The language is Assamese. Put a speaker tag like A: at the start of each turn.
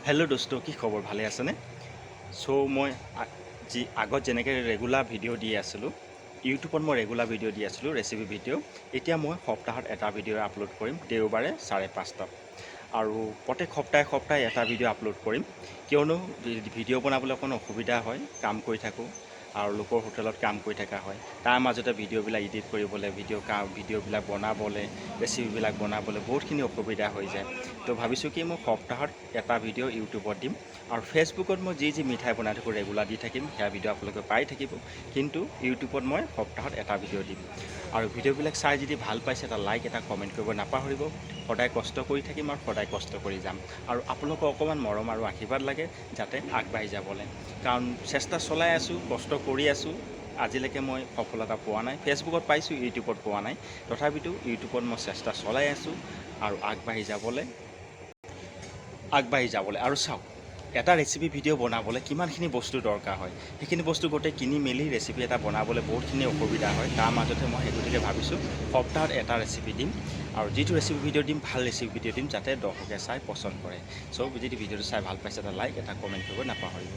A: হেল্ল' দোস্ত, কি খবৰ? ভালে আছেনে? মই আগত যেনেকৈ ৰেগুলাৰ ভিডিঅ' দি আছিলোঁ, ইউটিউবত মই ৰেগুলাৰ ভিডিঅ' দি আছিলোঁ, ৰেচিপি ভিডিঅ'। এতিয়া মই সপ্তাহত এটা ভিডিঅ' আপলোড কৰিম, দেওবাৰে 5:30টাত। আৰু প্ৰত্যেক সপ্তাহে এটা ভিডিঅ' আপলোড কৰিম, কিয়নো ভিডিঅ' বনাবলৈ অকণ অসুবিধা হয়, কাম কৰি থাকোঁ আৰু লোকৰ হোটেলত কাম কৰি থকা হয়। তাৰ মাজতে ভিডিঅ'বিলাক এডিট কৰিবলৈ, ভিডিঅ'বিলাক বনাবলৈ, ৰেচিপিবিলাক বনাবলৈ বহুতখিনি অসুবিধা হৈ যায়। তো ভাবিছোঁ কি মই সপ্তাহত এটা ভিডিঅ' ইউটিউবত দিম, আৰু ফেচবুকত মই যি মিঠাই বনাই থাকোঁ ৰেগুলাৰ দি থাকিম, সেয়া ভিডিঅ' আপোনালোকে পাই থাকিব। কিন্তু ইউটিউবত মই সপ্তাহত এটা ভিডিঅ' দিম। আৰু ভিডিঅ'বিলাক চাই যদি ভাল পাইছে, এটা লাইক এটা কমেণ্ট কৰিব নাপাহৰিব। সদায় কষ্ট কৰি থাকিম আৰু সদায় কষ্ট কৰি যাম, আৰু আপোনালোকক অকণমান মৰম আৰু আশীৰ্বাদ লাগে যাতে আগবাঢ়ি যাবলৈ। কাৰণ চেষ্টা চলাই আছোঁ, কষ্ট কৰি আছোঁ। আজিলৈকে মই সফলতা পোৱা নাই। ফেচবুকত পাইছোঁ, ইউটিউবত পোৱা নাই। তথাপিতো ইউটিউবত মই চেষ্টা চলাই আছোঁ আৰু আগবাঢ়ি যাবলৈ। আৰু চাওক, এটা ৰেচিপি ভিডিঅ' বনাবলৈ কিমানখিনি বস্তু দৰকাৰ হয়, সেইখিনি বস্তু গোটেই কিনি মেলি ৰেচিপি এটা বনাবলৈ বহুতখিনি অসুবিধা হয়। তাৰ মাজতে মই সেই গতিকে ভাবিছোঁ সপ্তাহত এটা ৰেচিপি দিম, আৰু যিটো ৰেচিপি ভিডিঅ' দিম, ভাল ৰেচিপি ভিডিঅ' দিম যাতে দৰ্শকে চাই পচন্দ কৰে। যদি ভিডিঅ'টো চাই ভাল পাইছে, এটা লাইক এটা কমেণ্ট কৰিব নাপাহৰিব।